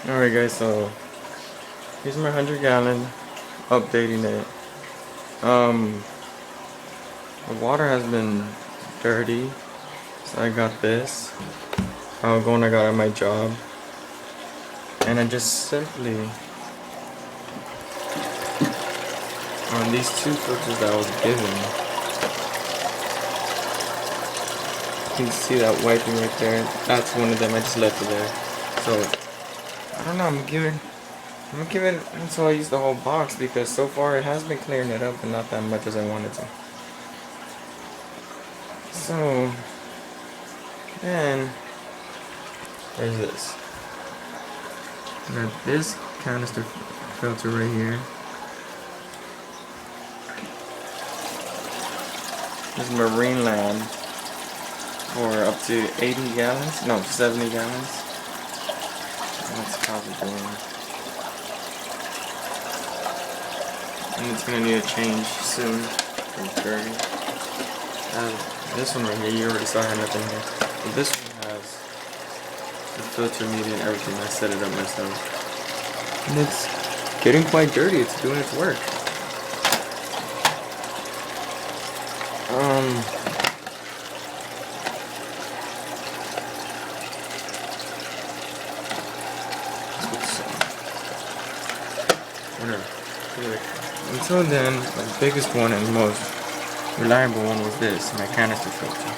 Alright guys, so here's my 100-gallon, updating it. The water has been dirty, so I got this. Going I got at my job, and I just simply on these two filters that I was given. You can see that wiping right there. That's one of them. I just left it there. So I don't know. I'm gonna give it until I use the whole box, because so far it has been clearing it up, but not that much as I wanted to. So then there's this. I got this canister filter right here. This is Marine Land for up to 80 gallons. No, 70 gallons. That's probably going. And it's gonna need a change soon. It's dirty. This one right here, you already saw I had nothing here. But this one has the filter media and everything. I set it up myself. And it's getting quite dirty. It's doing its work. Until then, the biggest one and most reliable one was this, my canister filter.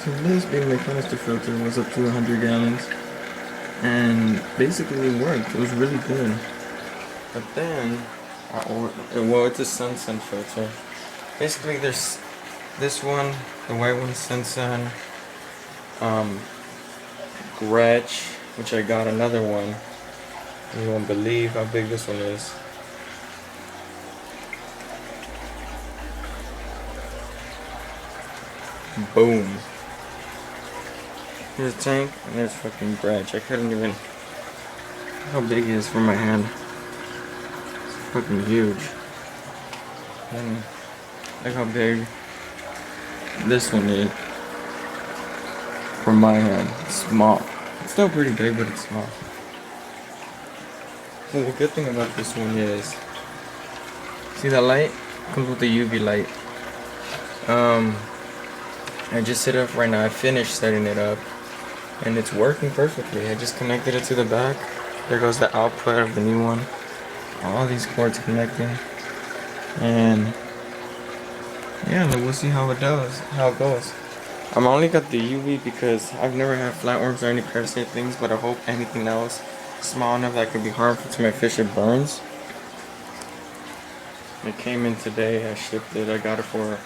So this being my canister filter was up to 100 gallons, and basically it worked. It was really good. But then, well, it's a sun filter. Basically, there's this one, the white one, sun, Gretsch, which I got another one. You won't believe how big this one is. Boom. Here's a tank, and there's fucking Gretsch. I couldn't even. How big it is for my hand. It's fucking huge. And look how big this one is for my hand. It's small. It's still pretty big, but it's small. So the good thing about this one is, see that light? It comes with the UV light. I just set it up right now. I finished setting it up, and it's working perfectly. I just connected it to the back. There goes the output of the new one. All these cords connecting, and yeah, we'll see how it goes. I'm only got the UV because I've never had flatworms or any parasite things, but I hope anything else small enough that could be harmful to my fish, it burns. It came in today. I shipped it. I got it for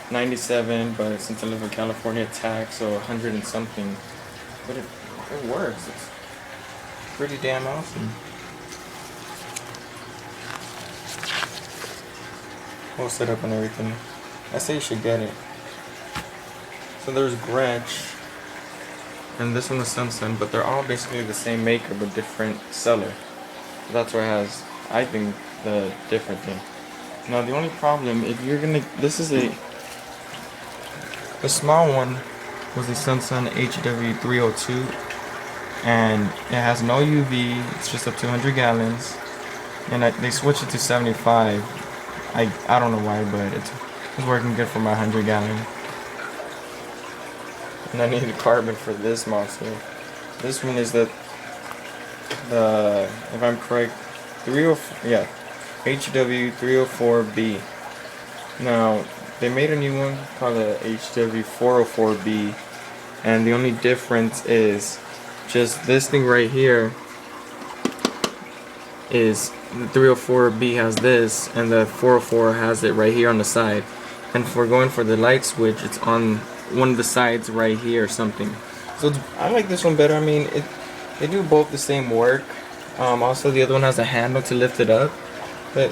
$97, but since I live in California, tax, so 100 and something. But it works. It's pretty damn awesome. Whole setup and everything. I say you should get it. So there's Gretsch, and this one is Sun, but they're all basically the same maker but different seller. So that's where it has, I think, the different thing. Now the only problem, if you're gonna, the small one was the Sun HW302, and it has no UV. It's just up to 100 gallons, and they switched it to 75. I don't know why, but it's working good for my 100 gallon. And I need carbon for this monster. This one is the if I'm correct, HW304B. Now they made a new one called the HW404B, and the only difference is just this thing right here is the 304B has this, and the 404 has it right here on the side. And if we're going for the light switch, it's on one of the sides right here or something. So I like this one better. I mean, they do both the same work. Also, the other one has a handle to lift it up, but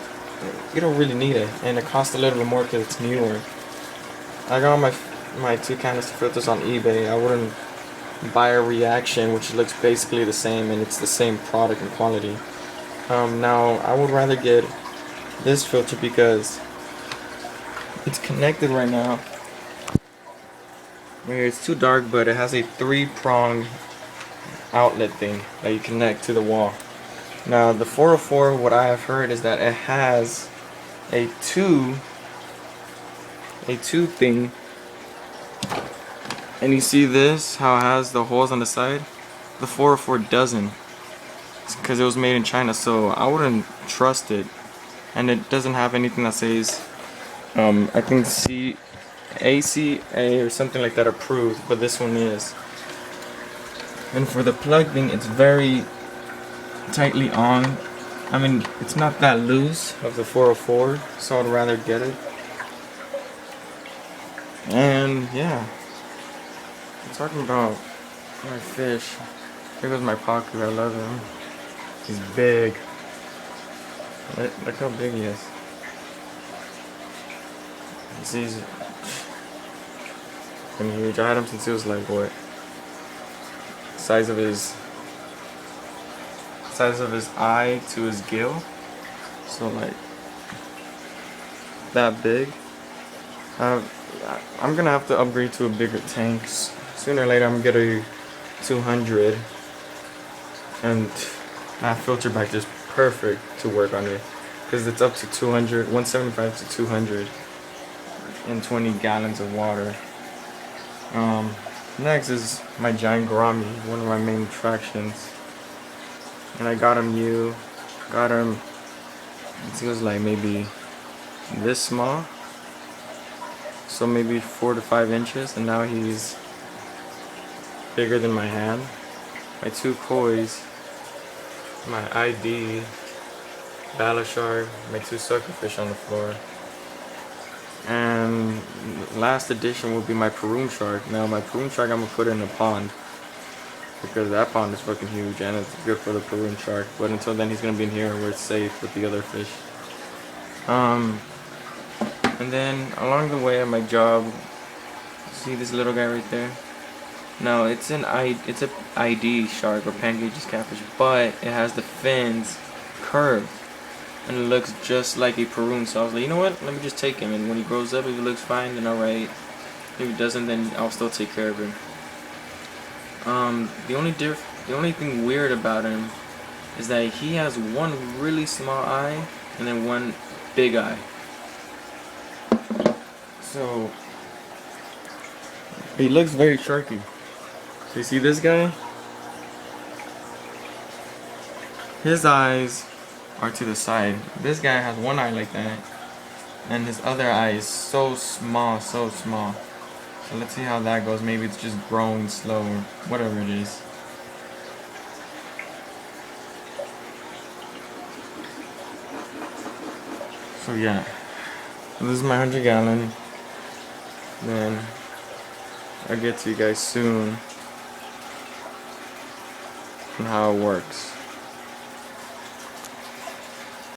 you don't really need it, and it costs a little bit more because it's newer. I got my two canister filters on eBay. I wouldn't buy a Reaction, which looks basically the same, and it's the same product and quality. Now I would rather get this filter because it's connected right now Right here, it's too dark, but it has a 3-prong outlet thing that you connect to the wall. Now the 404, what I have heard is that it has a two thing, and you see this, how it has the holes on the side? The 404 doesn't. It's because it was made in China, so I wouldn't trust it. And it doesn't have anything that says, I think ACA or something like that approved, but this one is. And for the plug thing, it's very tightly on. I mean, it's not that loose of the 404, so I'd rather get it. And yeah, I'm talking about my fish. Here goes my pacu. I love him. He's big. Look how big he is. He's huge. I had him since he was like what? Size of his eye to his gill. So like that big. I'm gonna have to upgrade to a bigger tank. Sooner or later I'm gonna get a 200, and that filter bag is perfect to work on it because it's up to 175 to 220 gallons of water. Next is my giant Gourami, one of my main attractions, and I got him new. Got him. He was like maybe this small, so maybe 4 to 5 inches, and now he's bigger than my hand. My 2 kois, my ID, bala shark, my 2 suckerfish on the floor, and last addition will be my Paroon shark. Now my Paroon shark I'm gonna put in a pond because that pond is fucking huge and it's good for the Paroon shark. But until then he's gonna be in here where it's safe with the other fish. And then along the way at my job, see this little guy right there? No, it's a ID shark or Pangage's catfish, but it has the fins curved and it looks just like a Paroon. So I was like, you know what? Let me just take him, and when he grows up, if he looks fine, then alright. If he doesn't, then I'll still take care of him. The only thing weird about him is that he has one really small eye and then one big eye. So he looks very sharky. So you see this guy? His eyes are to the side. This guy has one eye like that, and his other eye is so small, so small. So let's see how that goes. Maybe it's just growing slow or whatever it is. So yeah, this is my 100-gallon. Then I'll get to you guys soon on how it works.